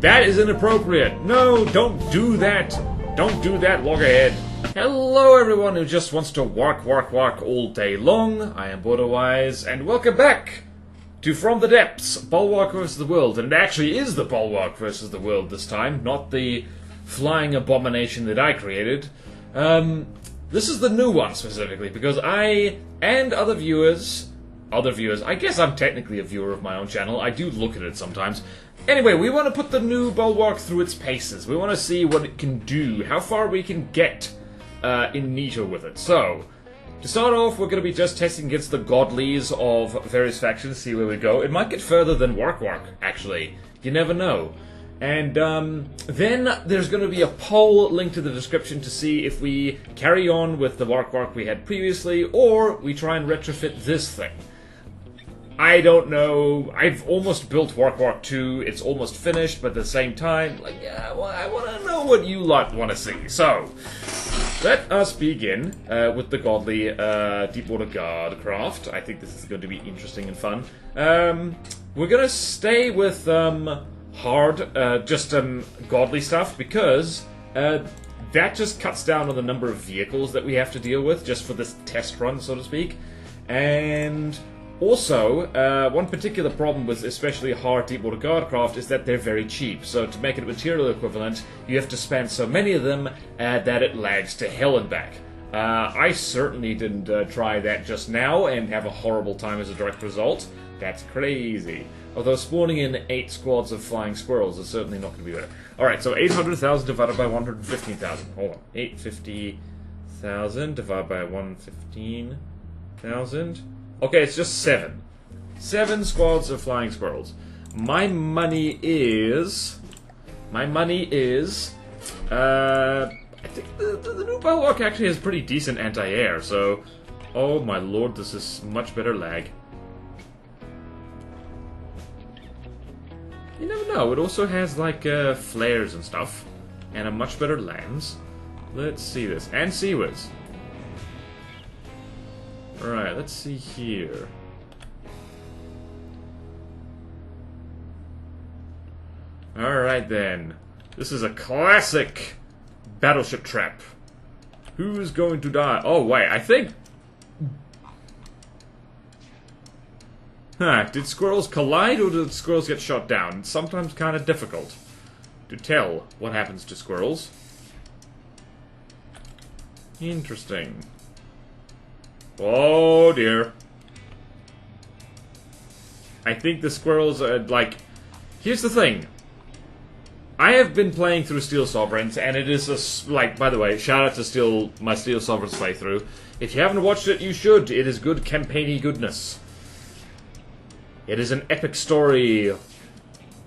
That is inappropriate. No, don't do that. Don't do that, Loggerhead. Hello, everyone who just wants to walk all day long. I am BorderWise, and welcome back to From the Depths, Bulwark vs. the World. And it actually is the Bulwark vs. the World this time, not the flying abomination that I created. This is the new one specifically, because I and other viewers, I guess I'm technically a viewer of my own channel, I do look at it sometimes. Anyway, we want to put the new Bulwark through its paces. We want to see what it can do, how far we can get in Nito with it. So, to start off, we're going to be just testing against the godlies of various factions, see where we go. It might get further than Wark, actually. You never know. And then there's going to be a poll linked to the description to see if we carry on with the Wark we had previously, or we try and retrofit this thing. I don't know. I've almost built Wark 2. It's almost finished, but at the same time, like, yeah, well, I want to know what you lot want to see. So, let us begin with the godly Deepwater Guard craft. I think this is going to be interesting and fun. We're going to stay with hard, just godly stuff, because that just cuts down on the number of vehicles that we have to deal with, just for this test run, so to speak. And also, one particular problem with especially hard Deepwater Guard craft is that they're very cheap. So to make it material equivalent, you have to spend so many of them that it lags to hell and back. I certainly didn't try that just now and have a horrible time as a direct result. That's crazy. Although spawning in 8 squads of flying squirrels is certainly not going to be better. Alright, so 800,000 divided by 115,000. Hold on. 850,000 divided by 115,000. Okay, it's just 7. 7 squads of flying squirrels. My money is... I think the new Bulwark actually has pretty decent anti-air, so... Oh my lord, this is much better lag. You never know, it also has like flares and stuff. And a much better lands. Let's see this. And seawards. Alright, let's see here. Alright then. This is a classic battleship trap. Who's going to die? Oh wait, I think... Huh, did squirrels collide or did squirrels get shot down? It's sometimes kind of difficult to tell what happens to squirrels. Interesting. Oh dear. I think the squirrels are like... Here's the thing. I have been playing through Steel Sovereigns, and it is a... Like, by the way, shout out to my Steel Sovereigns playthrough. If you haven't watched it, you should. It is good campaigny goodness. It is an epic story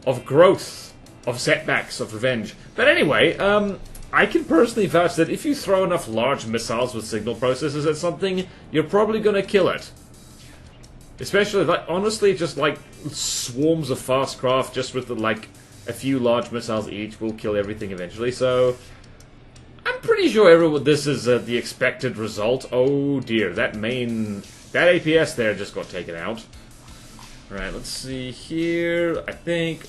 of growth, of setbacks, of revenge. But anyway, I can personally vouch that if you throw enough large missiles with signal processors at something, you're probably gonna kill it. Especially, like, honestly, just like swarms of fast craft, just with like a few large missiles each, will kill everything eventually. So, I'm pretty sure this is the expected result. Oh dear, that APS there just got taken out. Alright, let's see here. I think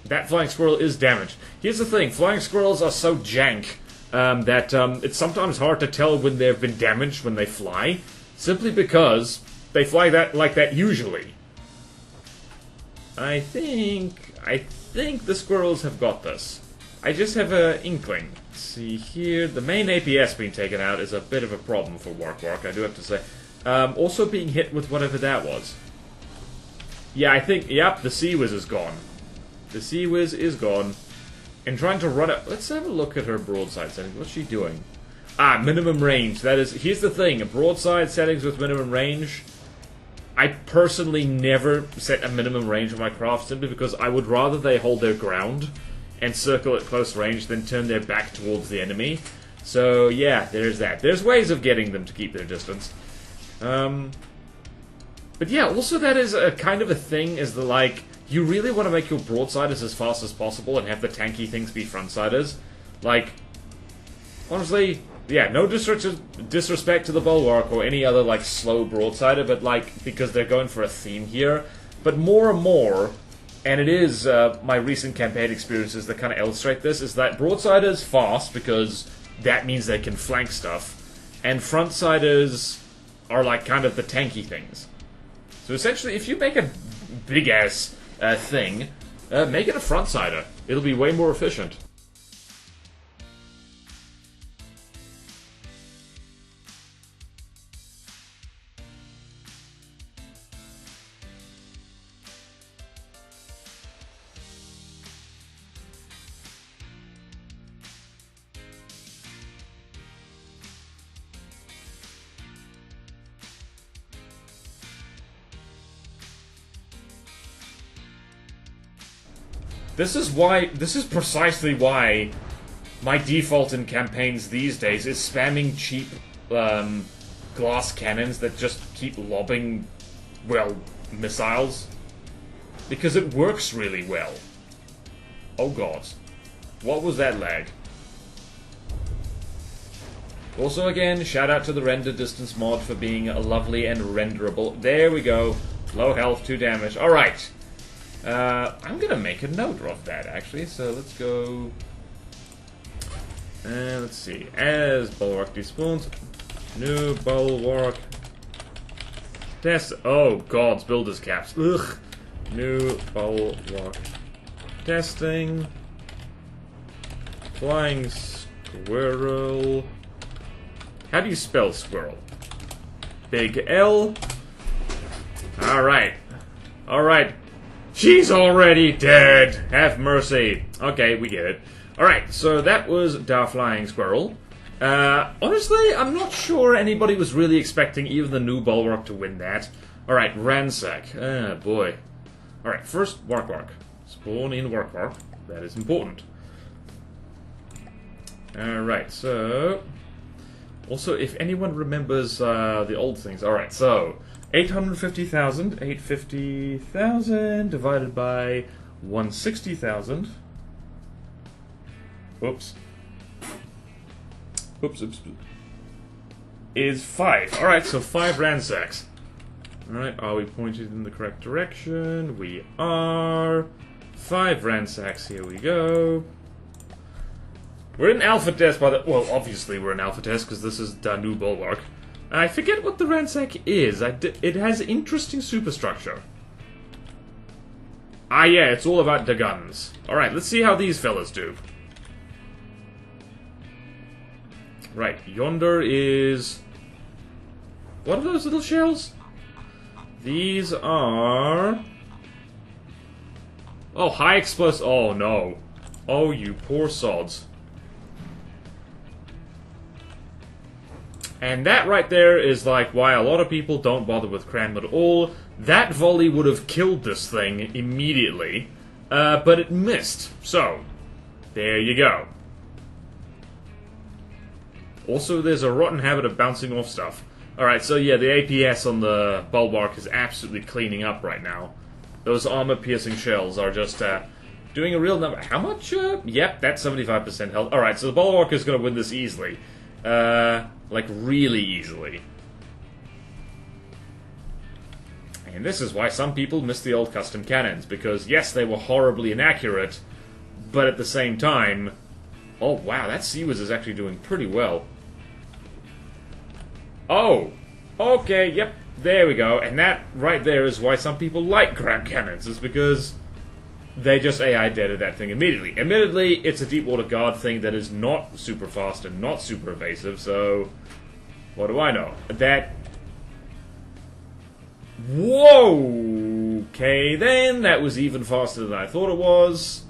that flying squirrel is damaged. Here's the thing, flying squirrels are so jank that it's sometimes hard to tell when they've been damaged when they fly, simply because they fly like that usually. I think the squirrels have got this. I just have an inkling. Let's see here, the main APS being taken out is a bit of a problem for Wark, I do have to say. Also being hit with whatever that was. Yeah, I think, yep, the Sea Whiz is gone. The Sea Whiz is gone. And trying to run it. Let's have a look at her broadside settings. What's she doing? Ah, minimum range. That is, here's the thing. Broadside settings with minimum range. I personally never set a minimum range on my craft simply because I would rather they hold their ground and circle at close range than turn their back towards the enemy. So, yeah, there's that. There's ways of getting them to keep their distance. But yeah, also that is a kind of a thing, is the, like, you really want to make your broadsiders as fast as possible and have the tanky things be frontsiders. Like, honestly, yeah, no disrespect to the Bulwark or any other, like, slow broadsider, but, like, because they're going for a theme here. But more and more, and it is my recent campaign experiences that kind of illustrate this, is that broadsiders fast because that means they can flank stuff, and frontsiders are like kind of the tanky things. So essentially, if you make a big-ass thing, make it a frontsider. It'll be way more efficient. This is precisely why my default in campaigns these days is spamming cheap glass cannons that just keep lobbing, well, missiles. Because it works really well. Oh god. What was that lag? Also again, shout out to the render distance mod for being lovely and renderable. There we go. Low health, 2 damage. Alright. I'm gonna make a note of that, actually, so let's go... let's see. As Bulwark despawns, new Bulwark... Test... Oh, gods, builder's caps. Ugh. New Bulwark testing. Flying Squirrel... How do you spell Squirrel? Big L. Alright. Alright. She's already dead! Have mercy. Okay, we get it. Alright, so that was Da Flying Squirrel. Honestly, I'm not sure anybody was really expecting even the new Bulwark to win that. Alright, Ransack. Ah, boy. Alright, first, Wark. Spawn in Wark. That is important. Alright, so... Also, if anyone remembers the old things. Alright, so... 850,000 divided by 160,000. Oops. Is 5. Alright, so 5 Ransacks. Alright, are we pointed in the correct direction? We are. 5 Ransacks, here we go. We're in alpha test by the... Well, obviously we're in alpha test because this is the new Bulwark. I forget what the Ransack is. It has interesting superstructure. Ah, yeah, it's all about the guns. Alright, let's see how these fellas do. Right, yonder is... What are those little shells? These are... Oh, high explosive... Oh, no. Oh, you poor sods. And that right there is like why a lot of people don't bother with Cram at all. That volley would have killed this thing immediately, but it missed. So, there you go. Also, there's a rotten habit of bouncing off stuff. Alright, so yeah, the APS on the Bulwark is absolutely cleaning up right now. Those armor-piercing shells are just doing a real number. How much? Yep, that's 75% health. Alright, so the Bulwark is going to win this easily. Like, really easily. And this is why some people miss the old custom cannons, because, yes, they were horribly inaccurate, but at the same time... Oh, wow, that Seawiz is actually doing pretty well. Oh! Okay, yep, there we go. And that right there is why some people like Cram cannons, is because they just AI deaded that thing immediately. Admittedly, it's a Deepwater Guard thing that is not super fast and not super evasive, so... What do I know? That... Whoa! Okay, then, that was even faster than I thought it was.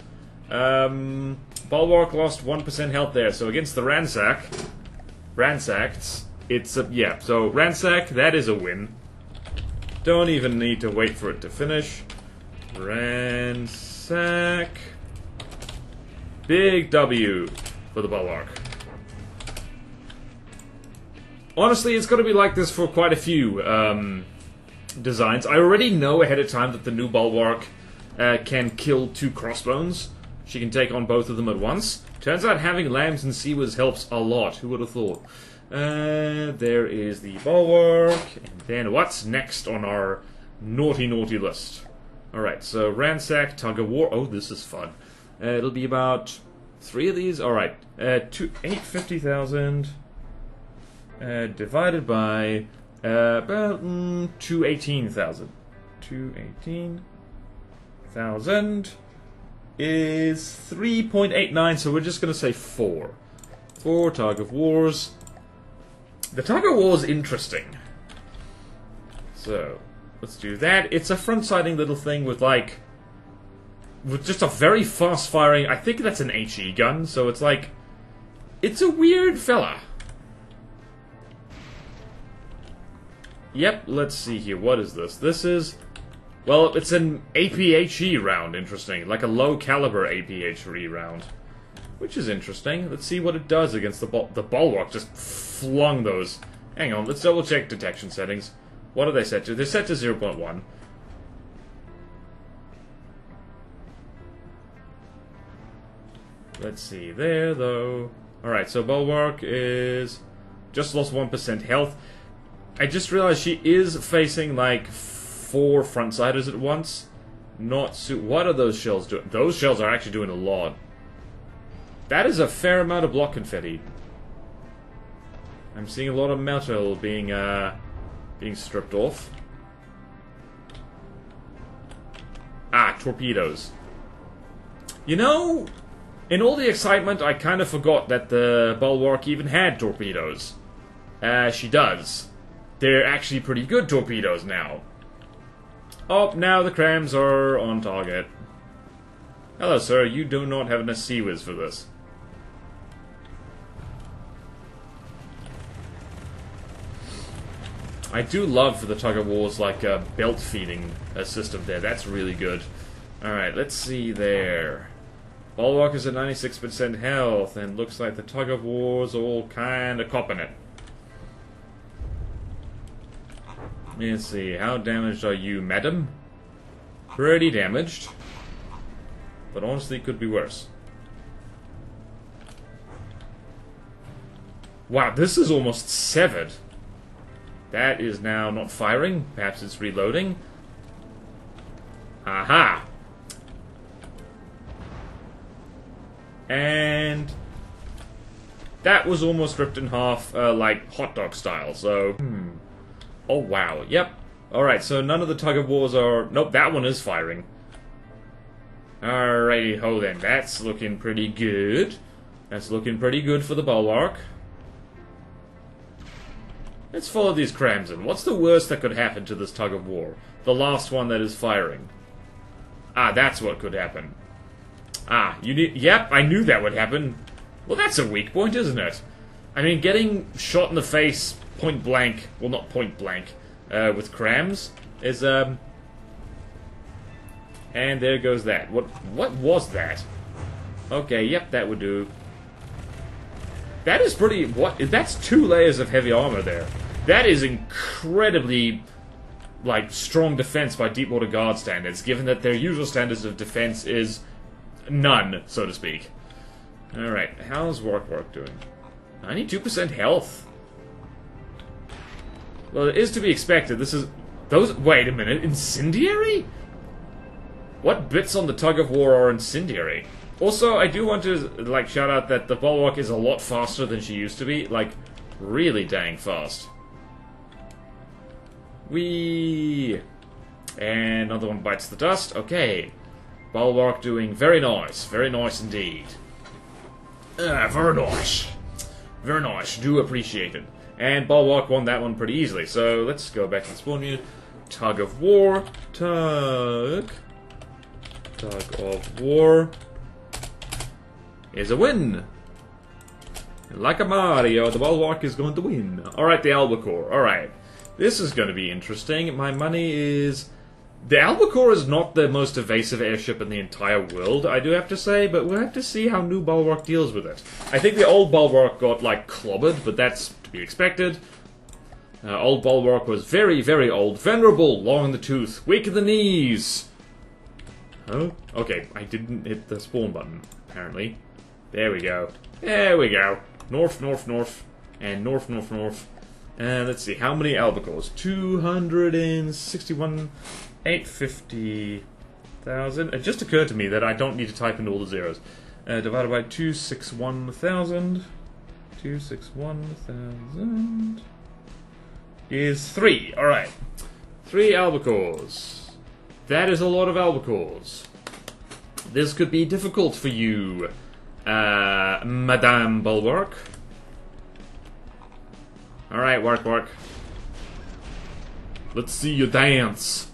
Bulwark lost 1% health there, so against the Ransacked, it's a... Yeah, so Ransack, that is a win. Don't even need to wait for it to finish. Ransack. Big W for the Bulwark. Honestly, it's going to be like this for quite a few designs. I already know ahead of time that the new Bulwark can kill 2 Crossbones. She can take on both of them at once. Turns out having Lambs and Seawiz helps a lot. Who would have thought? There is the Bulwark. And then what's next on our naughty, naughty list? Alright, so Ransack, Tug of War. Oh, this is fun. It'll be about 3 of these. Alright, 850,000 divided by about 218,000. 218,000 is 3.89, so we're just going to say 4. 4 Tug of Wars. The Tug of War is interesting. So, let's do that. It's a front-siding little thing with, like, with just a very fast-firing... I think that's an HE gun, so it's like... It's a weird fella. Yep, let's see here. What is this? This is... Well, it's an APHE round, interesting. Like a low-caliber APHE round. Which is interesting. Let's see what it does against the Bulwark. Just flung those. Hang on, let's double-check detection settings. What are they set to? They're set to 0.1. Let's see there, though. Alright, so Bulwark is... just lost 1% health. I just realized she is facing, like, 4 frontsiders at once. Not what are those shells doing? Those shells are actually doing a lot. That is a fair amount of block confetti. I'm seeing a lot of metal being stripped off. Ah, torpedoes. You know, in all the excitement, I kind of forgot that the Bulwark even had torpedoes. She does. They're actually pretty good torpedoes now. Oh, now the crams are on target. Hello, sir. You do not have enough Sea-Whiz for this. I do love for the Tug of War's, like, belt feeding system there. That's really good. Alright, let's see there. Bulwark is at 96% health, and looks like the Tug of War's all kinda copping it. Let's see, how damaged are you, madam? Pretty damaged. But honestly, it could be worse. Wow, this is almost severed. That is now not firing. Perhaps it's reloading. Aha! And... that was almost ripped in half, like hot dog style, so... Oh, wow. Yep. Alright, so none of the Tug of Wars are... Nope, that one is firing. Alrighty ho then. That's looking pretty good. That's looking pretty good for the Bulwark. Let's follow these crams in. What's the worst that could happen to this Tug of War? The last one that is firing. Ah, that's what could happen. Ah, you need... Yep, I knew that would happen. Well, that's a weak point, isn't it? I mean, getting shot in the face point blank... Well, not point blank. With crams is, And there goes that. What was that? Okay, yep, that would do. That is pretty... That's 2 layers of heavy armor there. That is incredibly, like, strong defense by Deepwater Guard standards, given that their usual standards of defense is none, so to speak. Alright, how's Wark doing? 92% health. Well, it is to be expected. This is... Those... Wait a minute. Incendiary? What bits on the Tug of War are incendiary? Also, I do want to, like, shout out that the Bulwark is a lot faster than she used to be. Like, really dang fast. Whee! And another one bites the dust. Okay. Bulwark doing very nice. Very nice indeed. Very nice. Very nice. Do appreciate it. And Bulwark won that one pretty easily. So, let's go back to the spawn menu. Tug of War. Tug of War is a win. Like a Mario, the Bulwark is going to win. Alright, the Albacore. Alright. This is going to be interesting. My money is... The Albacore is not the most evasive airship in the entire world, I do have to say, but we'll have to see how new Bulwark deals with it. I think the old Bulwark got, like, clobbered, but that's to be expected. Old Bulwark was very, very old. Venerable, long in the tooth, weak in the knees. Oh, okay, I didn't hit the spawn button, apparently. There we go. There we go. North, north, north. And north, north, north. And let's see, how many Albacores? 261, 850, 1,000. It just occurred to me that I don't need to type in all the zeros. Divided by 261,000. 261,000 is 3. Alright. 3 albacores. That is a lot of albacores. This could be difficult for you, Madame Bulwark. Alright, work. Let's see you dance.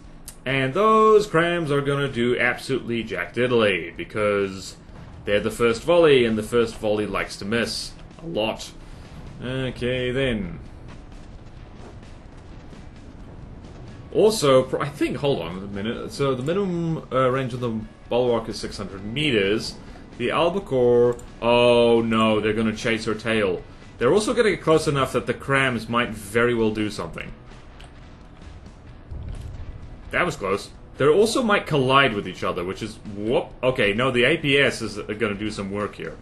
And those crams are gonna do absolutely jack diddly, because they're the first volley, and the first volley likes to miss. A lot. Okay, then. Also, I think, hold on a minute. So the minimum range of the Bulwark is 600 meters. The Albacore, oh no, they're gonna chase her tail. They're also gonna get close enough that the crams might very well do something. That was close. They also might collide with each other, which is... whoop. Okay, no, the APS is going to do some work here.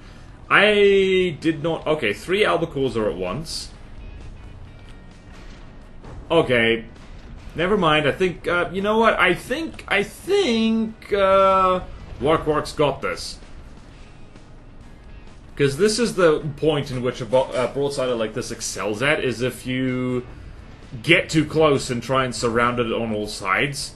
I did not... Okay, 3 albacores are at once. Okay. Never mind, I think... you know what? I think... Wark's got this. Because this is the point in which a broadsider like this excels at, is if you get too close and try and surround it on all sides.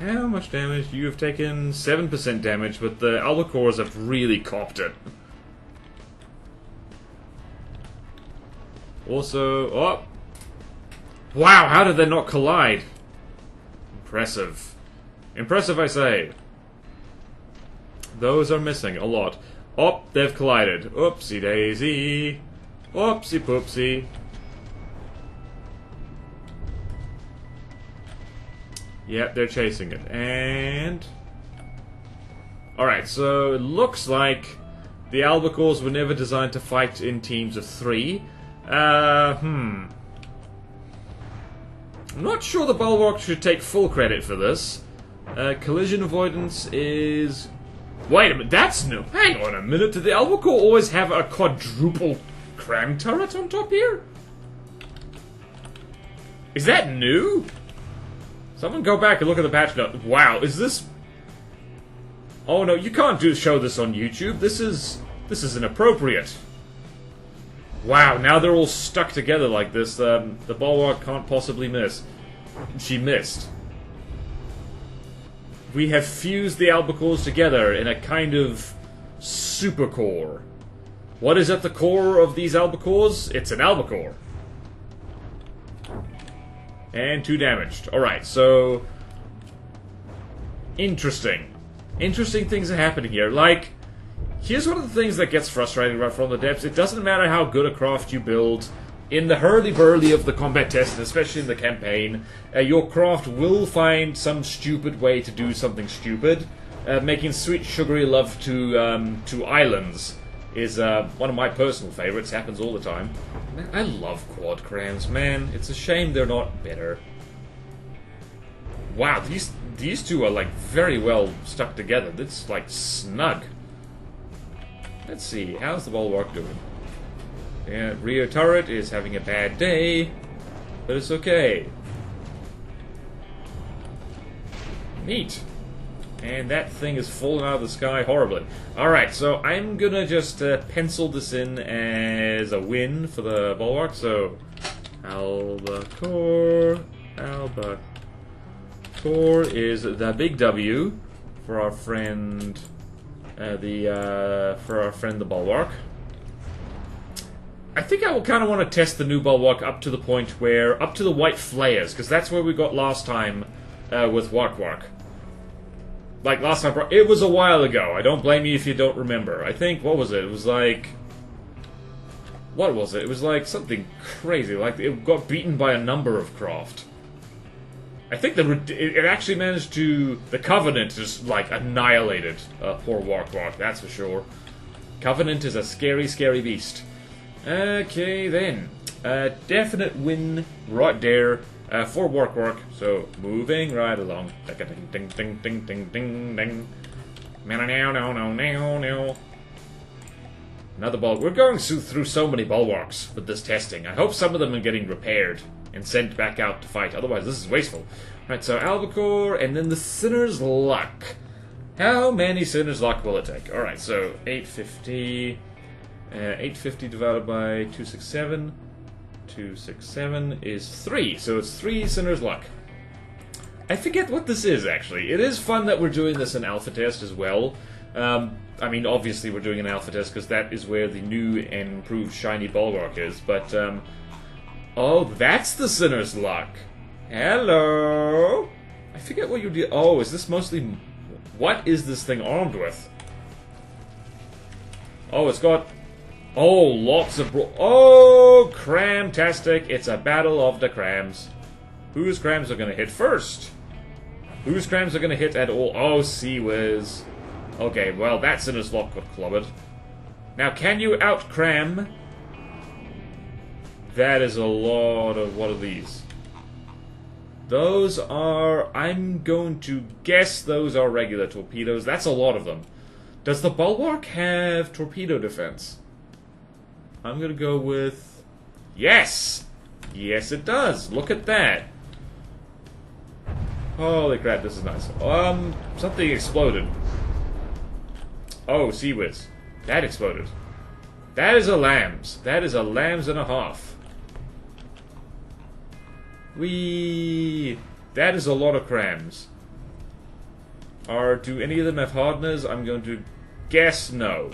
How much damage? You have taken 7% damage, but the albacores have really copped it. Also, oh! Wow, how did they not collide? Impressive. Impressive, I say. Those are missing a lot. Oh, they've collided. Oopsie daisy. Oopsie poopsie. Yep, they're chasing it. And... alright, so it looks like the albacores were never designed to fight in teams of 3. I'm not sure the Bulwark should take full credit for this. Collision avoidance is... wait a minute, that's new. Hang on a minute, did the Albacore always have a quadruple cram turret on top here? Is that new? Someone go back and look at the patch note. Wow, is this... oh no, you can't show this on YouTube. This is inappropriate. Wow, now they're all stuck together like this. The Bulwark can't possibly miss. She missed. We have fused the albacores together in a kind of super core. What is at the core of these albacores? It's an albacore. And 2 damaged. Alright, so... interesting. Interesting things are happening here. Like, here's one of the things that gets frustrating right from the depths. It doesn't matter how good a craft you build. In the hurly-burly of the combat test, and especially in the campaign, your craft will find some stupid way to do something stupid. Making sweet, sugary love to islands is one of my personal favorites. Happens all the time. Man, I love quad crams, man. It's a shame they're not better. Wow, these two are like very well stuck together. It's like snug. Let's see, how's the Bulwark doing? Yeah, rear turret is having a bad day, but it's okay. Neat. And that thing is falling out of the sky horribly. Alright, so I'm gonna just pencil this in as a win for the Bulwark. So, Albacore is the big W for our friend, the Bulwark. I think I will kind of want to test the new Bulwark up to the point where, up to the white flares, because that's where we got last time with Wark. Like last time, it was a while ago. I don't blame you if you don't remember. I think, what was it? It was like... what was it? It was like something crazy. Like, it got beaten by a number of craft. I think it actually managed to... the Covenant just, like, annihilated poor Wark, that's for sure. Covenant is a scary, scary beast. Okay, then. Definite win right there for Wark. So, moving right along. Ding, ding, ding, ding, ding, ding, ding. Now. Another bulwark. We're going through so many bulwarks with this testing. I hope some of them are getting repaired and sent back out to fight. Otherwise, this is wasteful. Right, so Albacore, and then the Sinner's Luck. How many Sinner's Luck will it take? Alright, so 850. 850 divided by 267. 267 is 3, so it's 3 Sinner's Luck. I forget what this is, actually. It is fun that we're doing this in alpha test as well. I mean, obviously we're doing an alpha test because that is where the new and improved shiny Bulwark is, but, oh, that's the Sinner's Luck. Hello? I forget what you do. Oh, is this mostly... What is this thing armed with? Oh, it's got... Oh, lots of... Oh, cramtastic. It's a battle of the crams. Whose crams are going to hit first? Whose crams are going to hit at all? Oh, Sea-Whiz. Okay, well, that Sinner's Luck got clobbered. Now, can you out-cram? That is a lot of... What are these? Those are... I'm going to guess those are regular torpedoes. That's a lot of them. Does the Bulwark have torpedo defense? I'm going to go with... Yes! Yes, it does. Look at that. Holy crap, this is nice. Something exploded. Oh, Sea-Whiz. That exploded. That is a lambs. That is a lambs and a half. Whee! That is a lot of crams. Do any of them have hardeners? I'm going to guess no.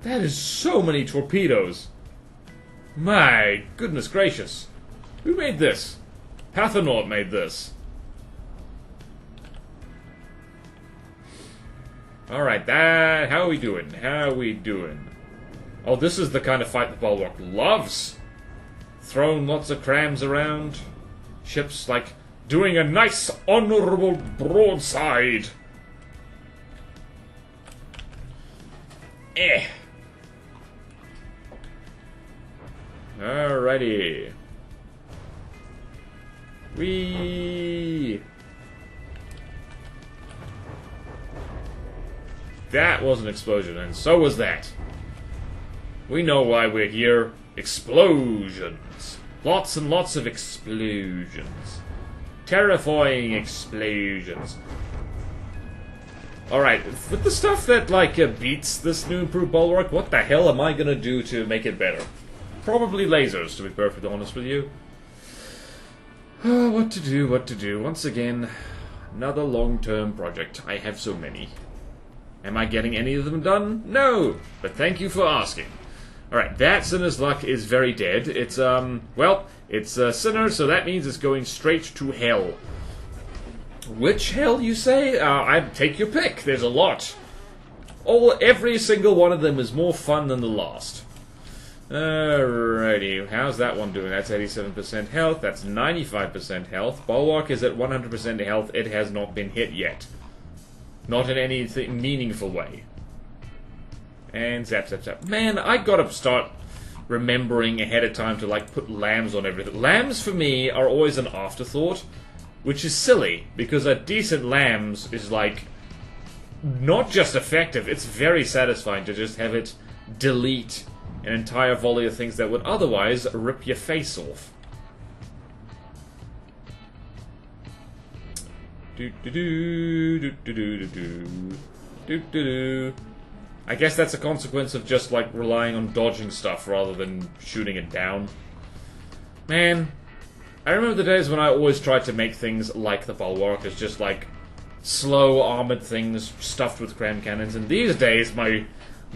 That is so many torpedoes. My goodness gracious. Who made this? Pathanaut made this. Alright, how are we doing? How are we doing? Oh, this is the kind of fight the Bulwark loves. Throwing lots of crams around. Ships, like, doing a nice, honorable broadside. Alrighty. Whee! That was an explosion, and so was that. We know why we're here. Explosions. Lots and lots of explosions. Terrifying explosions. Alright, with the stuff that, like, beats this new improved Bulwark, what the hell am I gonna do to make it better? Probably lasers, to be perfectly honest with you. Oh, what to do, what to do. Once again, another long-term project. I have so many. Am I getting any of them done? No! But thank you for asking. Alright, that Sinner's Luck is very dead. It's, well, it's a Sinner, so that means it's going straight to hell. Which hell, you say? I'd take your pick. There's a lot. Every single one of them is more fun than the last. Alrighty, how's that one doing? That's 87% health, that's 95% health. Bulwark is at 100% health. It has not been hit yet. Not in any meaningful way. And zap, zap, zap. Man, I gotta start remembering ahead of time to, like, put lambs on everything. Lambs, for me, are always an afterthought, which is silly, because a decent lambs is, like, not just effective, it's very satisfying to just have it delete an entire volley of things that would otherwise rip your face off. I guess that's a consequence of just, like, relying on dodging stuff rather than shooting it down. Man, I remember the days when I always tried to make things like the Bulwark as just, like, slow armored things stuffed with cram cannons, and these days my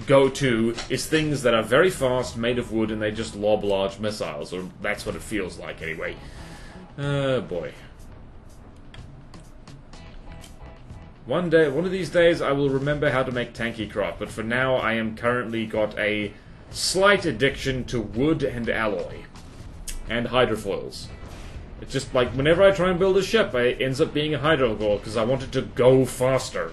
go-to is things that are very fast, made of wood, and they just lob large missiles, or that's what it feels like anyway. Oh boy. One of these days, I will remember how to make tanky craft, but for now, I am currently got a slight addiction to wood and alloy. And hydrofoils. It's just like, whenever I try and build a ship, it ends up being a hydrofoil, because I want it to go faster.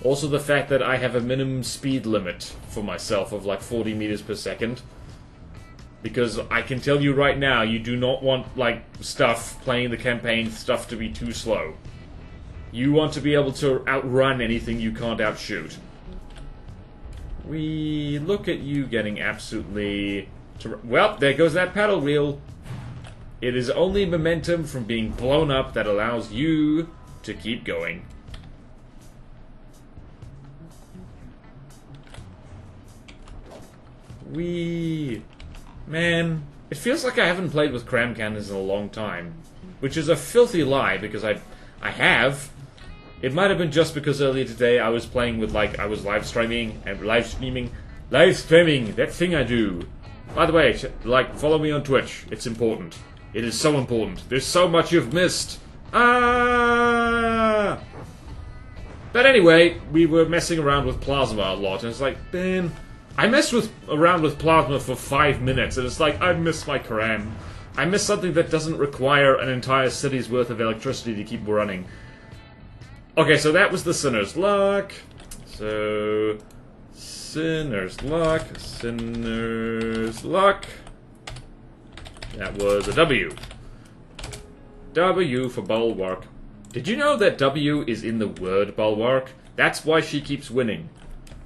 Also the fact that I have a minimum speed limit for myself of like 40 meters per second. Because I can tell you right now, you do not want, like, stuff, playing the campaign, stuff to be too slow. You want to be able to outrun anything you can't outshoot. We look at you getting absolutely... Well, there goes that paddle wheel. It is only momentum from being blown up that allows you to keep going. Whee! Man, it feels like I haven't played with cram cannons in a long time. Which is a filthy lie, because I have. It might have been just because earlier today I was playing with, like, I was live streaming, that thing I do. By the way, like, follow me on Twitch. It's important. It is so important. There's so much you've missed. Ah! But anyway, we were messing around with plasma a lot, and it's like, man, I messed around with plasma for 5 minutes, and it's like, I miss my cram. I miss something that doesn't require an entire city's worth of electricity to keep running. Okay, so that was the Sinner's Luck. So, Sinner's Luck, Sinner's Luck. That was a W. W for Bulwark. Did you know that W is in the word Bulwark? That's why she keeps winning.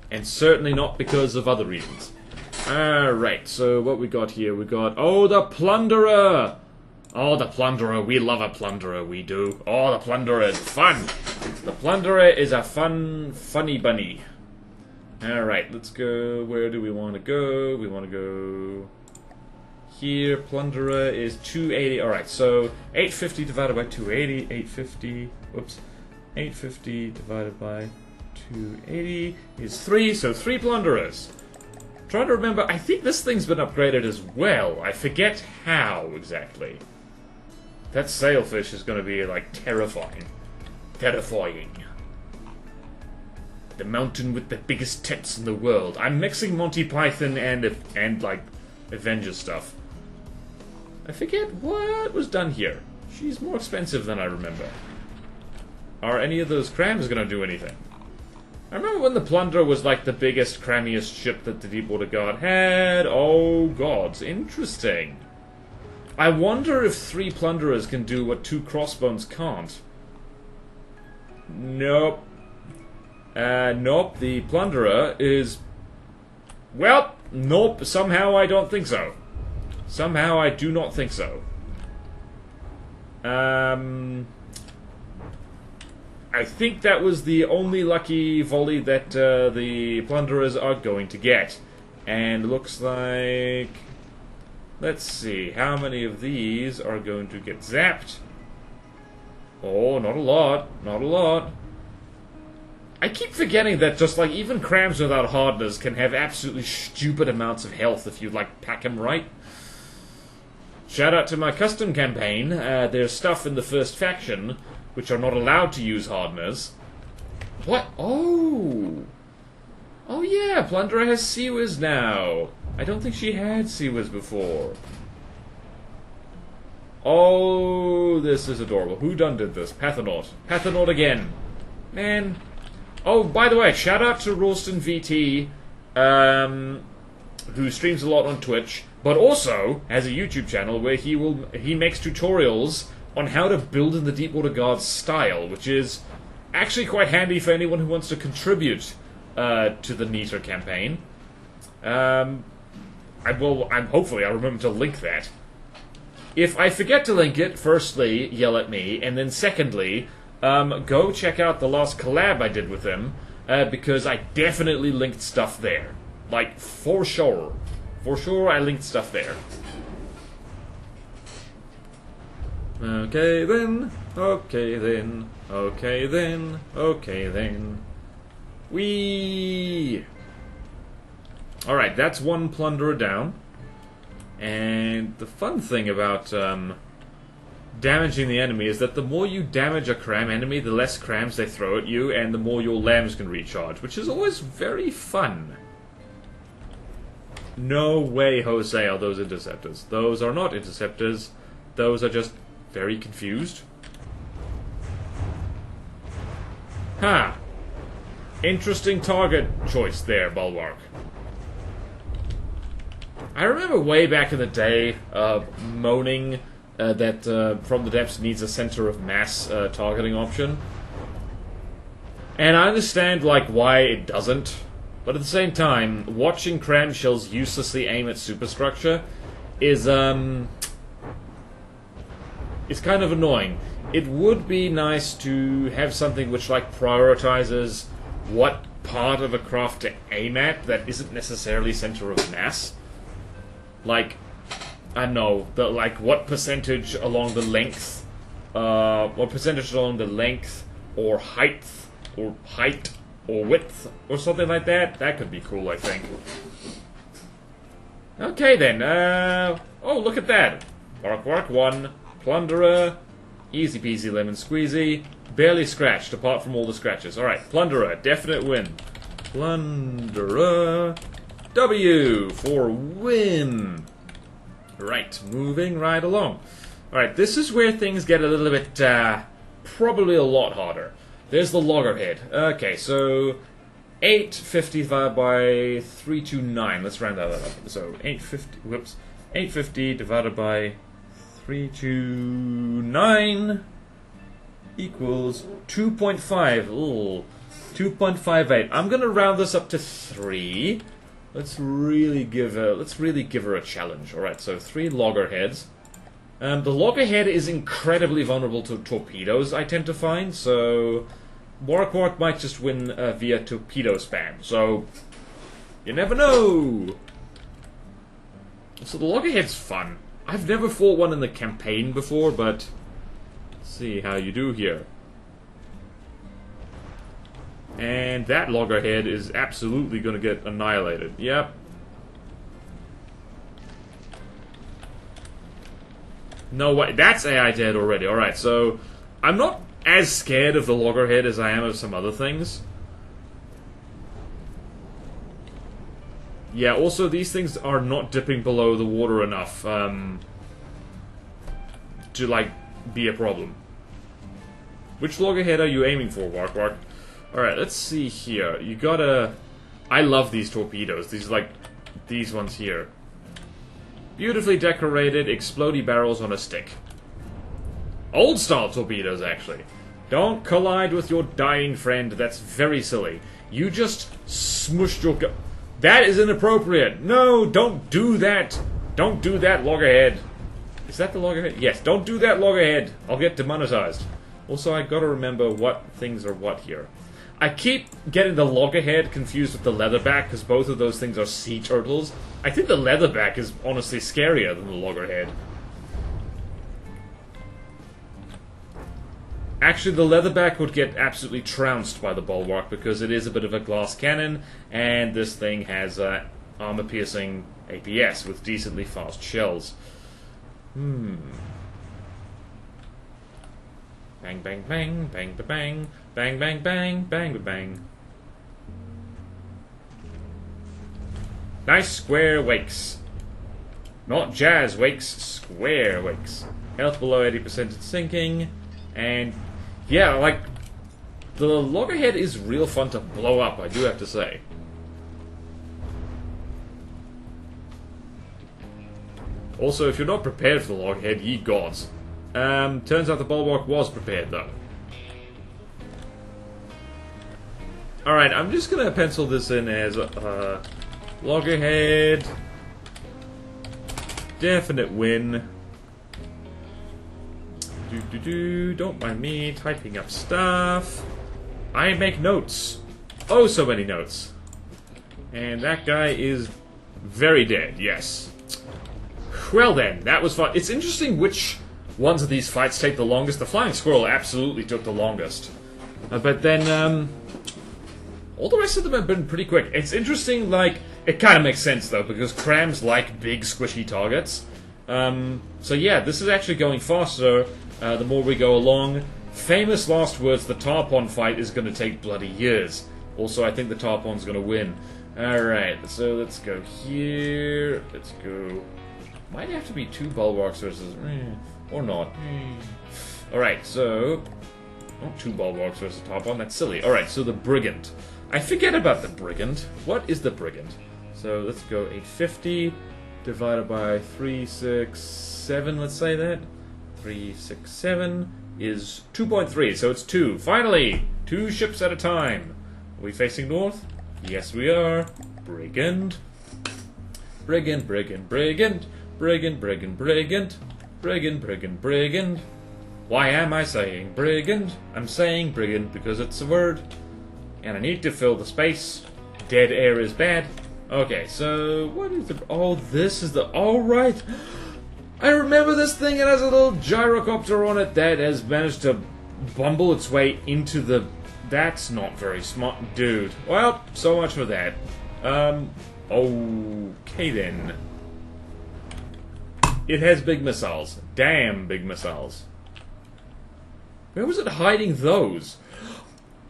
And certainly not because of other reasons. Alright, so what we got here? We got, oh, the Plunderer! Oh, the Plunderer. We love a Plunderer, we do. Oh, the Plunderer is fun! The Plunderer is a funny bunny. Alright, let's go. Where do we want to go? We want to go here. Plunderer is 280. Alright, so 850 divided by 280. 850. Whoops. 850 divided by 280 is 3. So 3 Plunderers. Trying to remember. I think this thing's been upgraded as well. I forget how exactly. That Sailfish is going to be, like, terrifying. Terrifying. The mountain with the biggest tits in the world. I'm mixing Monty Python and like, Avengers stuff. I forget what was done here. She's more expensive than I remember. Are any of those crams going to do anything? I remember when the Plunderer was, like, the biggest, crammiest ship that the Deepwater Guard had. Oh, gods. Interesting. I wonder if 3 Plunderers can do what 2 Crossbones can't. Nope. Nope. The Plunderer is... Well, nope. Somehow I don't think so. Somehow I do not think so. I think that was the only lucky volley that the Plunderers are going to get. And looks like... Let's see, how many of these are going to get zapped? Oh, not a lot. Not a lot. I keep forgetting that just, like, even crams without hardness can have absolutely stupid amounts of health if you, like, pack them right. Shout out to my custom campaign. There's stuff in the first faction which are not allowed to use hardness. What? Oh! Oh yeah, Plunderer has Seawiz now. I don't think she had Seawiz before. Oh, this is adorable. Who done did this? Pathanaut. Pathanaut again. Man. Oh, by the way, shout out to Ralston VT, who streams a lot on Twitch, but also has a YouTube channel where he makes tutorials on how to build in the Deepwater Guard style, which is actually quite handy for anyone who wants to contribute to the Neater campaign. Hopefully I'll remember to link that. If I forget to link it, firstly, yell at me, and then secondly, go check out the last collab I did with him, because I definitely linked stuff there. Like, for sure. For sure I linked stuff there. Okay then, okay then, okay then, okay then. Whee! Alright, that's 1 Plunderer down. And the fun thing about damaging the enemy is that the more you damage a cram enemy, the less crams they throw at you, and the more your lambs can recharge, which is always very fun. No way, Jose, are those interceptors. Those are not interceptors. Those are just very confused. Ha! Interesting target choice there, Bulwark. I remember way back in the day moaning that From the Depths needs a center of mass targeting option. And I understand, like, why it doesn't. But at the same time, watching cram shells uselessly aim at superstructure is, it's kind of annoying. It would be nice to have something which, like, prioritizes what part of a craft to aim at that isn't necessarily center of mass. Like, I don't know, what percentage along the length, or height, or width, or something like that. That could be cool, I think. Okay then, oh, look at that. Bark 1, Plunderer, easy peasy lemon squeezy, barely scratched apart from all the scratches. Alright, Plunderer, definite win. Plunderer, W for win. Right, moving right along. Alright, this is where things get a little bit, probably a lot harder. There's the Loggerhead. Okay, so 850 divided by 329. Let's round that up. So 850 divided by 329 equals 2.5. Ooh, 2.58. I'm gonna round this up to 3. Let's really give her a challenge. All right, so 3 Loggerheads. The Loggerhead is incredibly vulnerable to torpedoes, I tend to find, so Bulwark might just win via torpedo spam, so you never know! So the Loggerhead's fun. I've never fought one in the campaign before, but let's see how you do here. And that Loggerhead is absolutely going to get annihilated. Yep. No way. That's AI dead already. Alright, so I'm not as scared of the Loggerhead as I am of some other things. Yeah, also these things are not dipping below the water enough to, like, be a problem. Which Loggerhead are you aiming for, Wark? Alright, let's see here. You gotta... I love these torpedoes. These, like, these ones here. Beautifully decorated, explodey barrels on a stick. Old-style torpedoes, actually. Don't collide with your dying friend. That's very silly. You just smushed your... That is inappropriate. No, don't do that. Don't do that, Loggerhead. Is that the Loggerhead? Yes, don't do that, Loggerhead. I'll get demonetized. Also, I gotta remember what things are what here. I keep getting the Loggerhead confused with the Leatherback, because both of those things are sea turtles. I think the Leatherback is honestly scarier than the Loggerhead. Actually, the Leatherback would get absolutely trounced by the Bulwark, because it is a bit of a glass cannon, and this thing has armor-piercing APS with decently fast shells. Bang, bang, bang, bang, bang, bang, bang, bang, bang, bang, bang. Nice square wakes. Not jazz wakes, square wakes. Health below 80% it's sinking. And, yeah, like, the Loggerhead is real fun to blow up, I do have to say. Also, if you're not prepared for the Loggerhead, ye gods. Turns out the Bulwark was prepared, though. Alright, I'm just gonna pencil this in as Loggerhead. Definite win. Don't mind me typing up stuff. I make notes. Oh, so many notes. And that guy is very dead, yes. Well then, that was fun. It's interesting which ones of these fights take the longest. The Flying Squirrel absolutely took the longest. But then, all the rest of them have been pretty quick. It's interesting, like, it kind of makes sense, though, because crams like big, squishy targets. So yeah, this is actually going faster the more we go along. Famous last words, the Tarpon fight is going to take bloody years. Also, I think the Tarpon's going to win. Alright, so let's go here. Let's go... Might have to be 2 Bulwarks versus... or not. Alright, so... Not 2 Bulwarks versus Tarpon, that's silly. Alright, so the Brigand. I forget about the Brigand. What is the Brigand? So let's go 850 divided by 367, let's say that. 367 is 2.3, so it's 2. Finally! 2 ships at a time. Are we facing north? Yes, we are. Brigand. Brigand, Brigand, Brigand. Brigand, Brigand, Brigand. Brigand, Brigand, Brigand. Why am I saying Brigand? I'm saying Brigand because it's a word. And I need to fill the space. Dead air is bad. Okay, so what is the... Oh, this is the... Alright! I remember this thing. It has a little gyrocopter on it that has managed to bumble its way into the... That's not very smart, dude. Well, so much for that. Okay then. It has big missiles. Damn big missiles. Where was it hiding those?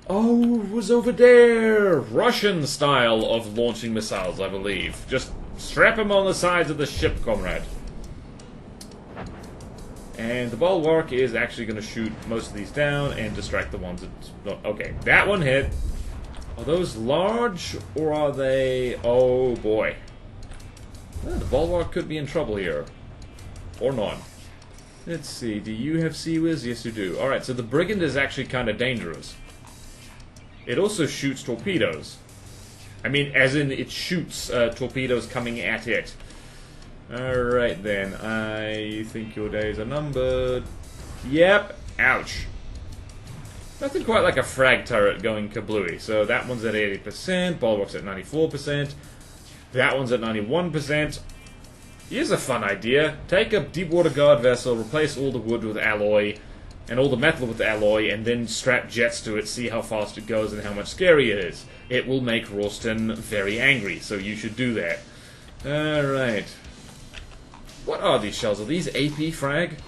Oh, it was over there! Russian style of launching missiles, I believe. Just strap them on the sides of the ship, comrade. And the Bulwark is actually going to shoot most of these down and distract the ones that... Okay, that one hit. Are those large, or are they... Oh, boy. Well, the Bulwark could be in trouble here. Or not. Let's see, do you have Sea Whiz? Yes, you do. Alright, so the Brigand is actually kind of dangerous. It also shoots torpedoes. I mean, as in, it shoots torpedoes coming at it. Alright then, I think your days are numbered. Yep, ouch. Nothing quite like a frag turret going kablooey. So that one's at 80%, Bulwark's at 94%, that one's at 91%. Here's a fun idea. Take a Deepwater guard vessel, replace all the wood with alloy, and all the metal with alloy, and then strap jets to it, see how fast it goes and how much scary it is. It will make Rawston very angry, so you should do that. Alright. What are these shells? Are these AP frag?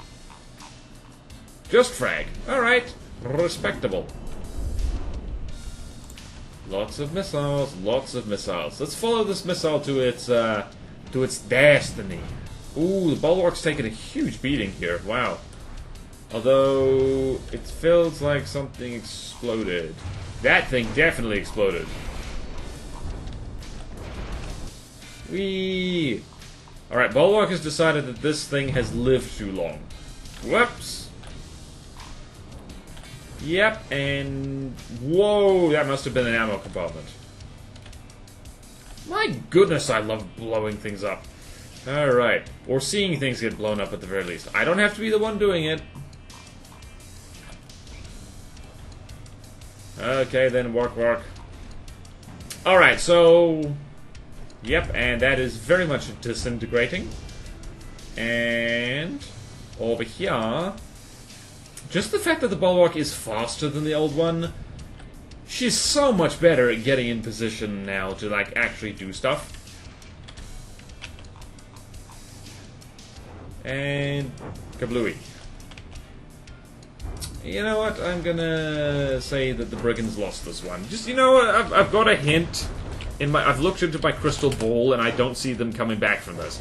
Just frag. Alright. Respectable. Lots of missiles, lots of missiles. Let's follow this missile to its destiny. Ooh, the Bulwark's taking a huge beating here. Wow. Although, it feels like something exploded. That thing definitely exploded. Whee! Alright, Bulwark has decided that this thing has lived too long. Whoops! Yep, and... Whoa, that must have been an ammo compartment. My goodness, I love blowing things up. Alright, or seeing things get blown up at the very least. I don't have to be the one doing it. Okay, then, work. Alright, so... Yep, and that is very much disintegrating. And... over here... Just the fact that the Bulwark is faster than the old one... She's so much better at getting in position now to, like, actually do stuff. And... kablooey. You know what? I'm gonna say that the Brigand's lost this one. Just, you know what? I've got a hint. I've looked into my crystal ball, and I don't see them coming back from this.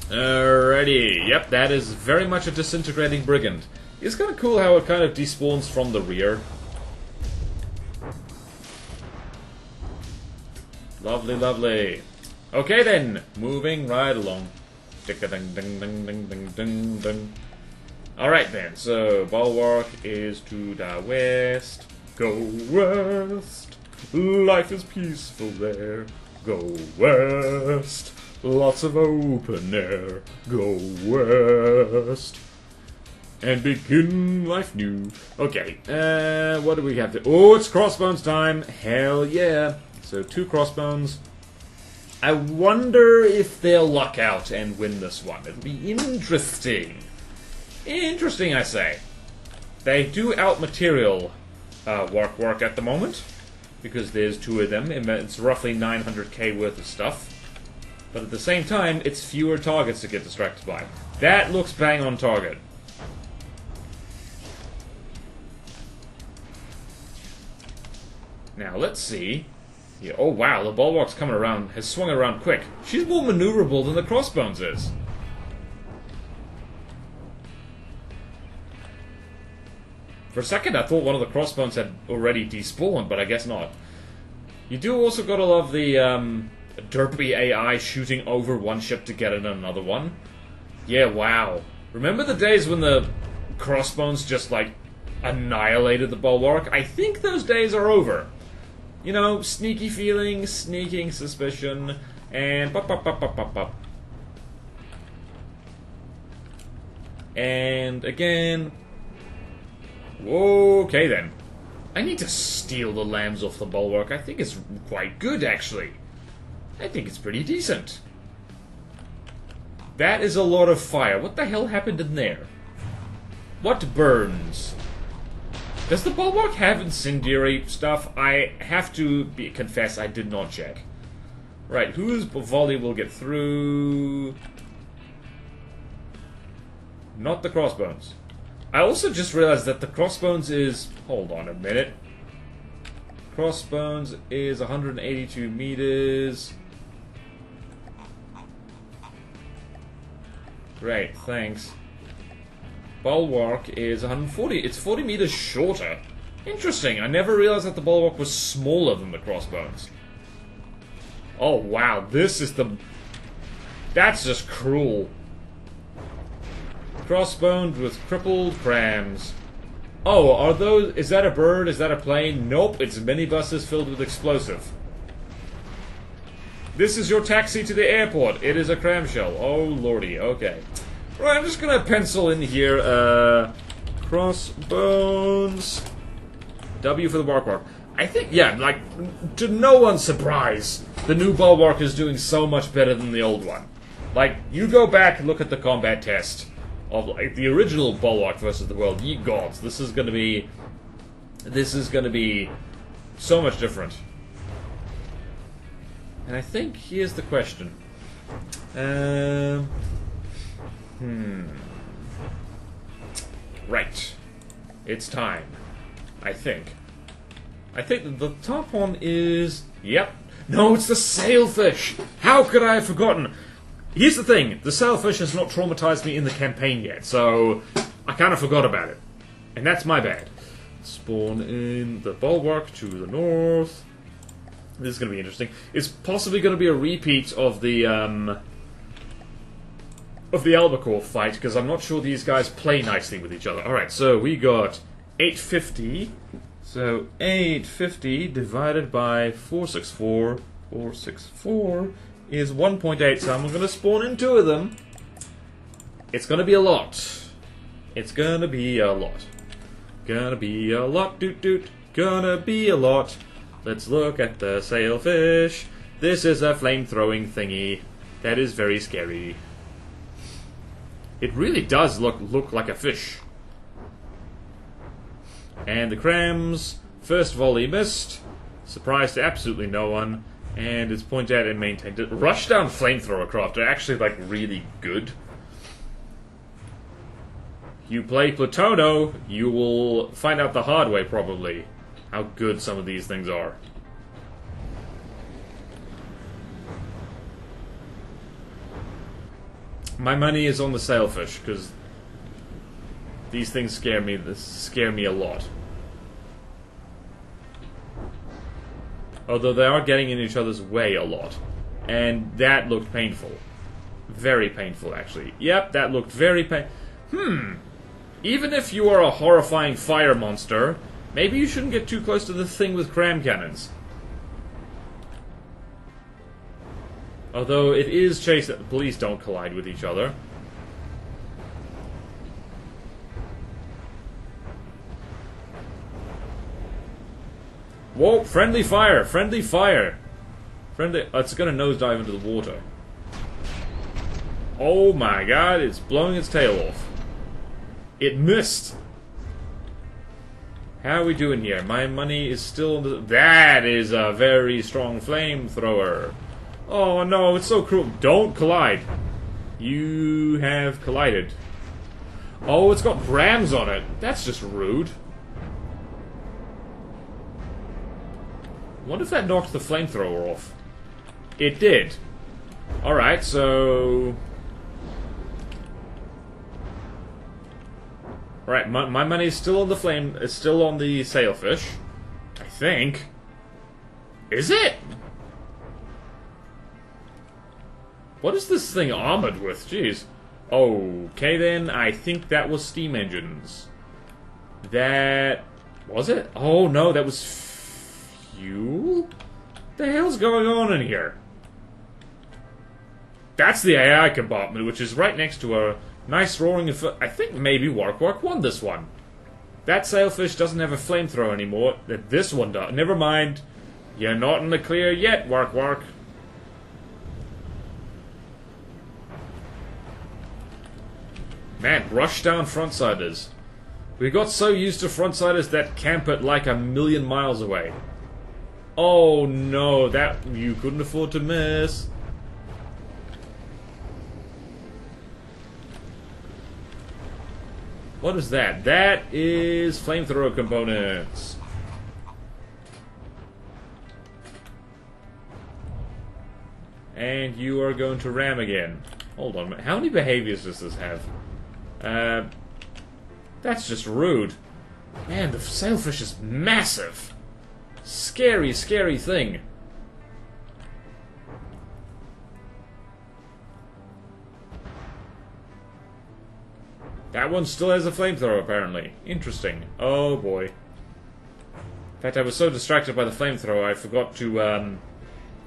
Alrighty. Yep, that is very much a disintegrating Brigand. It's kind of cool how it kind of despawns from the rear. Lovely, lovely. Okay then, moving right along. Ding-a-ding-ding-ding-ding-ding-ding. Alright then, so Bulwark is to the west. Go west. Life is peaceful there. Go west. Lots of open air. Go west. And begin life new. Okay, what do we have to... Oh, it's Crossbones time! Hell yeah! So 2 Crossbones. I wonder if they'll luck out and win this one. It'll be interesting. Interesting, I say. They do out-material work at the moment, because there's 2 of them, and it's roughly 900k worth of stuff. But at the same time, it's fewer targets to get distracted by. That looks bang on target. Now, let's see. Yeah, oh wow, the Bulwark's coming around, has swung around quick. She's more maneuverable than the Crossbones is. For a second, I thought one of the Crossbones had already despawned, but I guess not. You do also gotta love the derpy AI shooting over one ship to get in another one. Yeah, wow. Remember the days when the Crossbones just, like, annihilated the Bulwark? I think those days are over. You know, sneaky feeling, sneaking suspicion, and pop. And again... Okay then. I need to steal the lambs off the bulwark. I think it's quite good, actually. I think it's pretty decent. That is a lot of fire. What the hell happened in there? What burns? Does the bulwark have incendiary stuff? I have to confess I did not check. Right, whose volley will get through? Not the crossbones. I also just realized that the crossbones is... Hold on a minute. Crossbones is 182 meters. Great, thanks. Bulwark is 140. It's 40 meters shorter. Interesting. I never realized that the bulwark was smaller than the crossbones. Oh, wow. This is the... That's just cruel. Crossbones with crippled crams. Oh, are those... Is that a bird? Is that a plane? Nope, it's minibuses filled with explosive. This is your taxi to the airport. It is a cramshell. Oh, lordy. Okay. Right, I'm just gonna pencil in here, Crossbones. W for the Bulwark. I think, yeah, like, to no one's surprise, the new Bulwark is doing so much better than the old one. Like, you go back and look at the combat test of, like, the original Bulwark versus the world. Ye gods, this is gonna be so much different. And I think here's the question. Right. It's time. I think that the Tarpon is... Yep. No, it's the Sailfish! How could I have forgotten? Here's the thing. The Sailfish has not traumatized me in the campaign yet, so I kind of forgot about it. And that's my bad. Spawn in the Bulwark to the north. This is going to be interesting. It's possibly going to be a repeat of the Albacore fight, because I'm not sure these guys play nicely with each other. Alright, so we got 850. So 850 divided by 464. 464 is 1.8, so I'm going to spawn in 2 of them. It's going to be a lot. It's going to be a lot. Gonna be a lot, doot doot. Gonna be a lot. Let's look at the Sailfish. This is a flame-throwing thingy. That is very scary. It really does look like a fish. And the crams. First volley missed. Surprise to absolutely no one. And it's pointed at and maintained. Rushdown flamethrower craft are actually, like, really good. You play Plutono, you will find out the hard way, probably, how good some of these things are. My money is on the Sailfish, because these things scare me a lot. Although they are getting in each other's way a lot. And that looked painful. Very painful, actually. Yep, that looked very Even if you are a horrifying fire monster, maybe you shouldn't get too close to the thing with cram cannons. Although it is chase that the police don't collide with each other. Whoa, friendly fire, friendly fire. It's gonna nosedive into the water. Oh my god, it's blowing its tail off. It missed. How are we doing here? My money is still... That is a very strong flamethrower. Oh no, it's so cruel. Don't collide. You have collided. Oh, it's got rams on it. That's just rude. I wonder if that knocked the flamethrower off. It did. Alright, so... Right, my money is still on the flame. It's still on the Sailfish. I think. Is it? What is this thing armored with? Jeez. Okay then, I think that was steam engines. That... Was it? Oh no, that was fuel? What the hell's going on in here? That's the AI compartment, which is right next to Nice roaring I think maybe Wark won this one. That Sailfish doesn't have a flamethrower anymore. This one does. Never mind. You're not in the clear yet, Wark. Man, rush down frontsiders. We got so used to frontsiders that camp it like a million miles away. Oh no, that you couldn't afford to miss. What is that? That is flamethrower components. And you are going to ram again. Hold on, how many behaviors does this have? That's just rude. Man, the Sailfish is massive. Scary, scary thing. That one still has a flamethrower, apparently. Interesting. Oh, boy. In fact, I was so distracted by the flamethrower, I forgot to,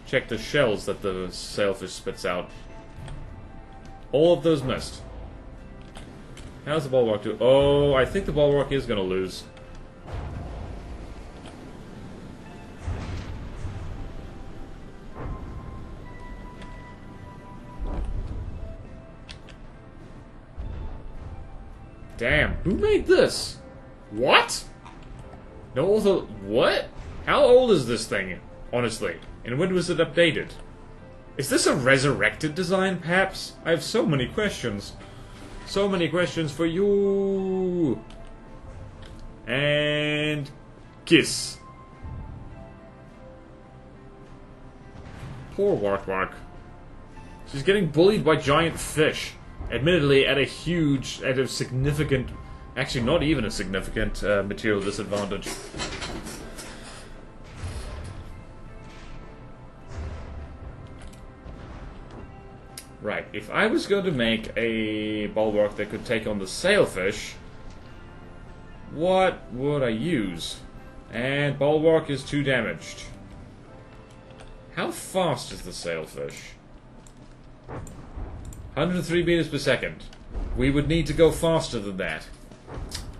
check the shells that the Sailfish spits out. All of those missed. How's the Bulwark do? Oh, I think the Bulwark is going to lose. Damn, who made this? What? No other... What? How old is this thing, honestly? And when was it updated? Is this a resurrected design, perhaps? I have so many questions. So many questions for you. And... kiss. Poor Wark. She's getting bullied by giant fish. Admittedly, at a significant... Actually, not even a significant material disadvantage. Right, if I was going to make a Bulwark that could take on the Sailfish, what would I use? And Bulwark is 2 damaged. How fast is the Sailfish? 103 meters per second. We would need to go faster than that.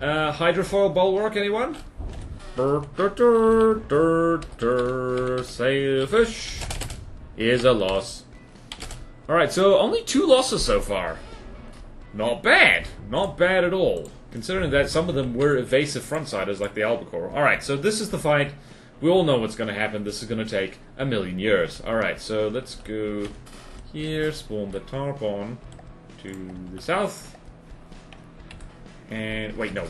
Hydrofoil Bulwark, anyone? Sailfish is a loss. Alright, so only 2 losses so far. Not bad. Not bad at all. Considering that some of them were evasive frontsiders like the Albacore. Alright, so this is the fight. We all know what's going to happen. This is going to take a million years. Alright, so let's go here. Spawn the Tarpon to the south. And, wait, no.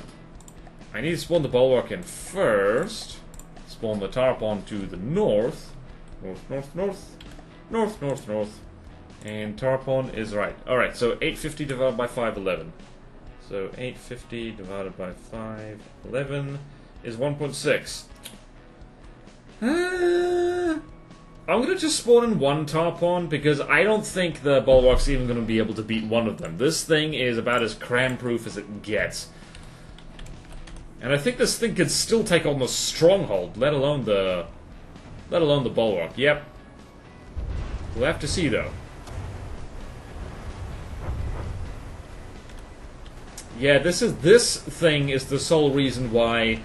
I need to spawn the Bulwark in first. Spawn the Tarpon to the north. North. And Tarpon is right. Alright, so 850 divided by 511. So 850 divided by 511 is 1.6. I'm going to just spawn in 1 Tarpon because I don't think the Bulwark's even going to be able to beat one of them. This thing is about as cram-proof as it gets. And I think this thing could still take on the Stronghold, let alone the Bulwark. Yep. We'll have to see, though. Yeah, this thing is the sole reason why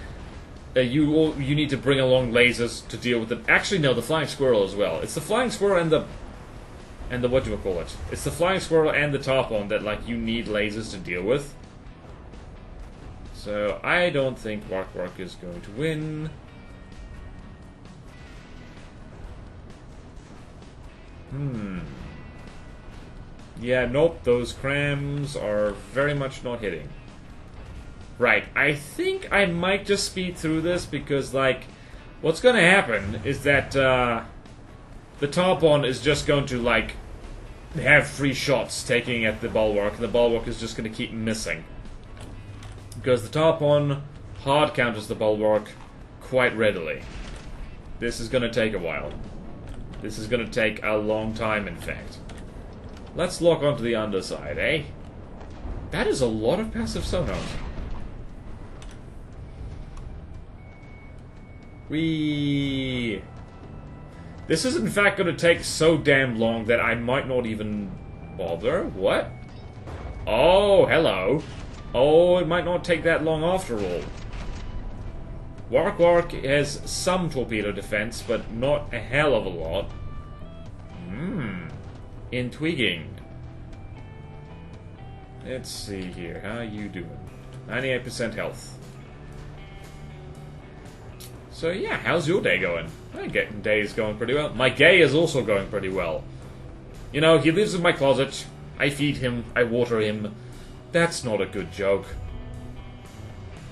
you need to bring along lasers to deal with it. Actually, no, the Flying Squirrel as well. It's the Flying Squirrel and the whatchamacallit. It's the Flying Squirrel and the Tarpon that, like, you need lasers to deal with. So, I don't think Wark is going to win. Yeah, nope, those crams are very much not hitting. Right, I think I might just speed through this because, like, what's going to happen is that the Tarpon is just going to, like, have 3 shots taking at the Bulwark, and the Bulwark is just going to keep missing. Because the Tarpon hard counters the Bulwark quite readily. This is going to take a while. This is going to take a long time, in fact. Let's lock onto the underside, eh? That is a lot of passive sonars. This is in fact going to take so damn long that I might not even bother. What? Oh, hello. Oh, it might not take that long after all. Wark has some torpedo defense, but not a hell of a lot. Intriguing. Let's see here. How are you doing? 98% health. So yeah, how's your day going? My day is going pretty well. My gay is also going pretty well. You know, he lives in my closet. I feed him. I water him. That's not a good joke.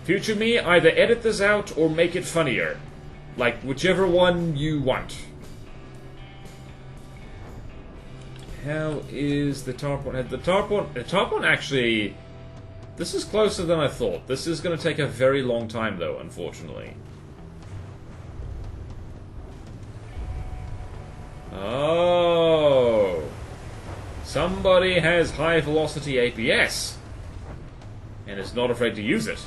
Future me, either edit this out or make it funnier. Like, whichever one you want. How is the Tarpon? The Tarpon actually... This is closer than I thought. This is going to take a very long time, though, unfortunately. Oh... Somebody has high velocity APS. And is not afraid to use it.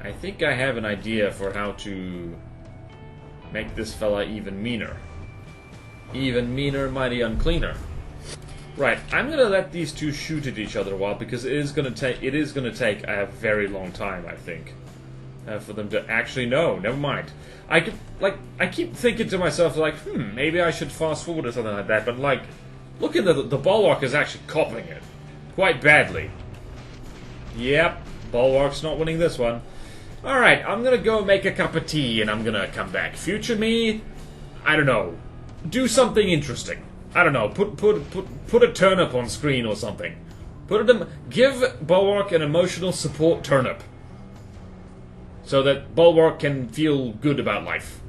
I think I have an idea for how to make this fella even meaner. Even meaner, mighty uncleaner. Right, I'm gonna let these two shoot at each other a while because it is gonna take a very long time, I think, for them to actually know. Never mind. I keep thinking to myself like, maybe I should fast forward or something like that. But like, look at the Bulwark is actually copying it quite badly. Yep, Bulwark's not winning this one. Alright, I'm gonna go make a cup of tea and I'm gonna come back. Future me, I don't know. Do something interesting. I don't know, put a turnip on screen or something. Give Bulwark an emotional support turnip. So that Bulwark can feel good about life.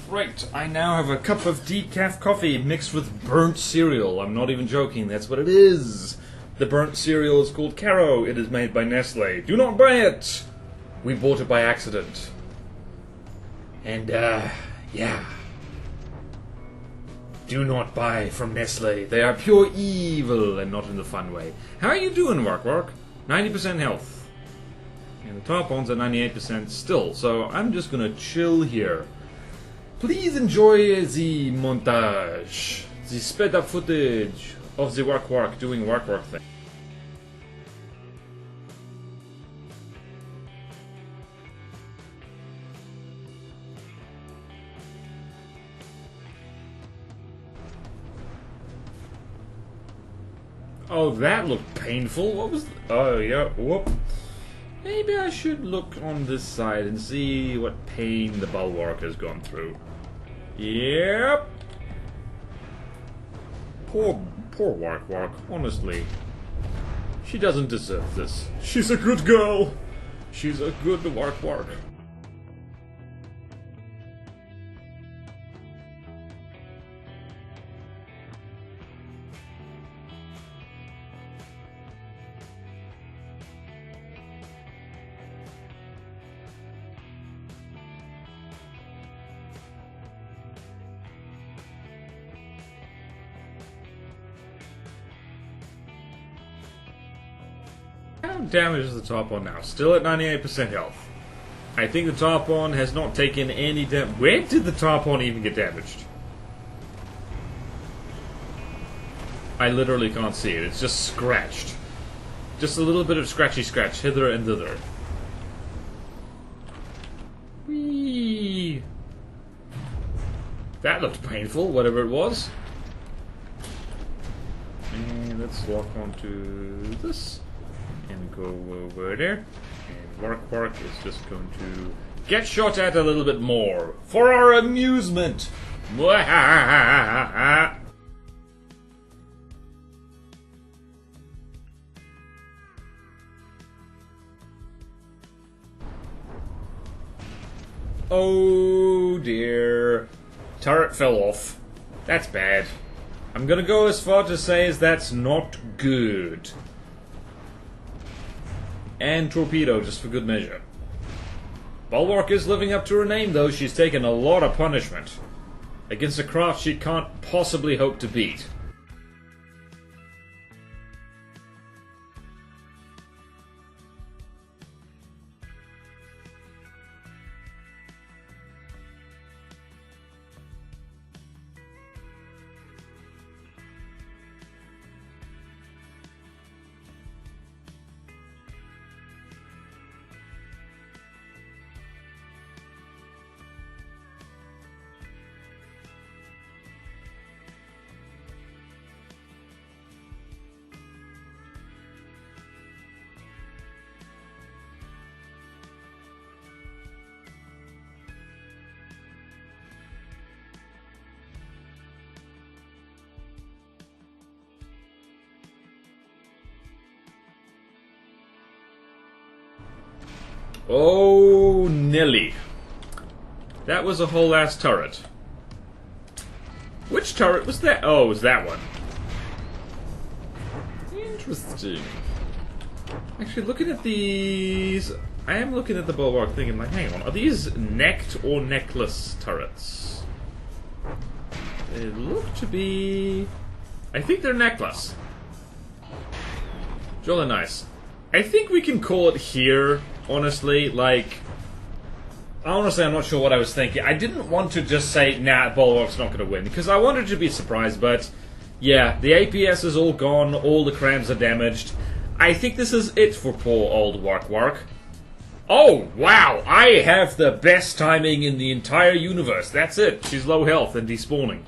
Right, I now have a cup of decaf coffee mixed with burnt cereal. I'm not even joking, that's what it is. The burnt cereal is called Caro. It is made by Nestle. Do not buy it! We bought it by accident. And, yeah. Do not buy from Nestle. They are pure evil and not in the fun way. How are you doing, Wark? 90% health. And the Tarpon's at 98% still, so I'm just gonna chill here. Please enjoy the montage. The sped up footage of the Wark doing Wark thing. Oh, that looked painful. What was... Oh, yeah, whoop. Maybe I should look on this side and see what pain the Bulwark has gone through. Yep. Poor Wark, honestly. She doesn't deserve this. She's a good girl. She's a good Wark. How damage is the Tarpon now? Still at 98% health. I think the Tarpon has not taken any damage. Where did the Tarpon even get damaged? I literally can't see it. It's just scratched. Just a little bit of scratchy scratch hither and thither. Whee! That looked painful, whatever it was. And let's walk onto this. And go over there. And Wark is just going to get shot at a little bit more. For our amusement! Mwahahaha! Oh dear. Turret fell off. That's bad. I'm gonna go as far to say as that's not good. And torpedo, just for good measure. Bulwark is living up to her name, though. She's taken a lot of punishment. Against a craft she can't possibly hope to beat. Oh, Nelly. That was a whole ass turret. Which turret was that? Oh, it was that one. Interesting. Actually, looking at these... I am looking at the Bulwark thinking, like, hang on, are these necked or necklace turrets? They look to be... I think they're necklace. Jolly nice. I think we can call it here, honestly, like... Honestly, I'm not sure what I was thinking. I didn't want to just say, nah, Bulwark's not going to win, because I wanted to be surprised, but... Yeah, the APS is all gone, all the crams are damaged. I think this is it for poor old Wark. Oh, wow, I have the best timing in the entire universe. That's it. She's low health and despawning.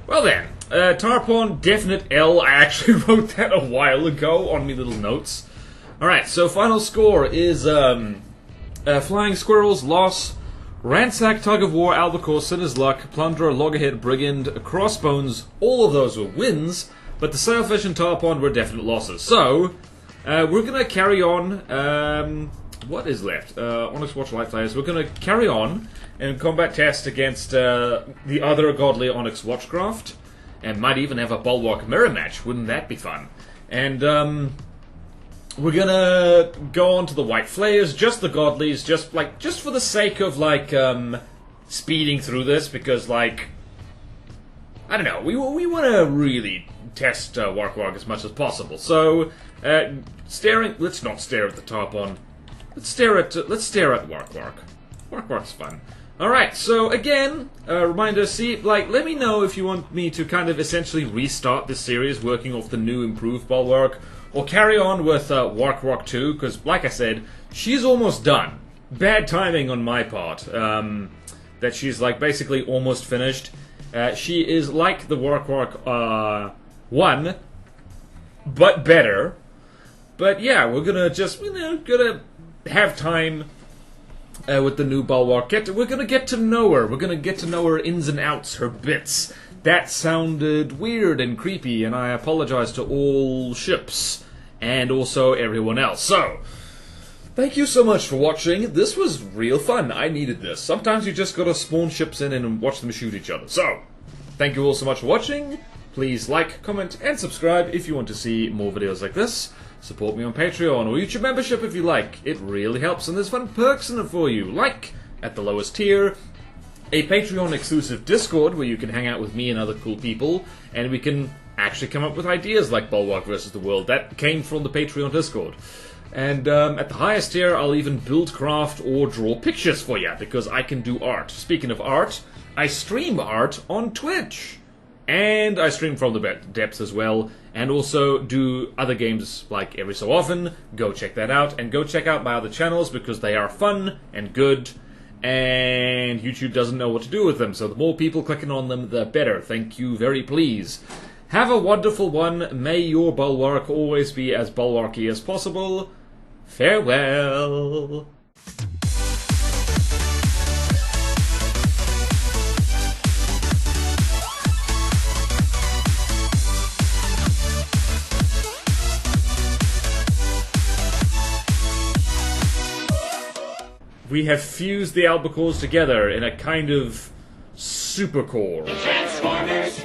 Well then, Tarpon, definite L. I actually wrote that a while ago on me little notes. Alright, so final score is Flying Squirrels, loss. Ransack, Tug of War, Albacore, Sinner's Luck, Plunderer, Loggerhead, Brigand, Crossbones, all of those were wins, but the Sailfish and Tarpon were definite losses. So, we're going to carry on, what is left? Onyx Watch Light Players. We're going to carry on in combat test against the other godly Onyx Watchcraft, and might even have a Bulwark mirror match. Wouldn't that be fun? And, we're gonna go on to the White Flayers, just the godlies, just for the sake of, like, speeding through this, because, like, I don't know, we want to really test Wark as much as possible. So, let's not stare at the Tarpon. Let's stare at Wark. Wark's fun. Alright, so again, reminder, let me know if you want me to kind of essentially restart this series working off the new improved Bulwark, or carry on with Wark 2, because, like I said, she's almost done. Bad timing on my part, that she's, like, basically almost finished. She is like the Wark 1, but better. But yeah, we're gonna just, gonna have time with the new Bulwark. We're gonna get to know her. We're gonna get to know her ins and outs, her bits. That sounded weird and creepy, and I apologize to all ships, and also everyone else. So, thank you so much for watching. This was real fun. I needed this. Sometimes you just gotta spawn ships in and watch them shoot each other. So, thank you all so much for watching. Please like, comment, and subscribe if you want to see more videos like this. Support me on Patreon or YouTube membership if you like. It really helps, and there's fun perks in it for you, like, at the lowest tier, a Patreon exclusive Discord where you can hang out with me and other cool people, and we can actually come up with ideas like Bulwark versus the world. That came from the Patreon Discord. And at the highest tier, I'll even build, craft, or draw pictures for you, because I can do art. Speaking of art, I stream art on Twitch. And I stream from the depths as well, and also do other games like every so often. Go check that out, and go check out my other channels, because they are fun and good, and YouTube doesn't know what to do with them, so the more people clicking on them, the better. Thank you very please. Have a wonderful one. May your Bulwark always be as bulwarky as possible. Farewell. We have fused the Albacores together in a kind of super core.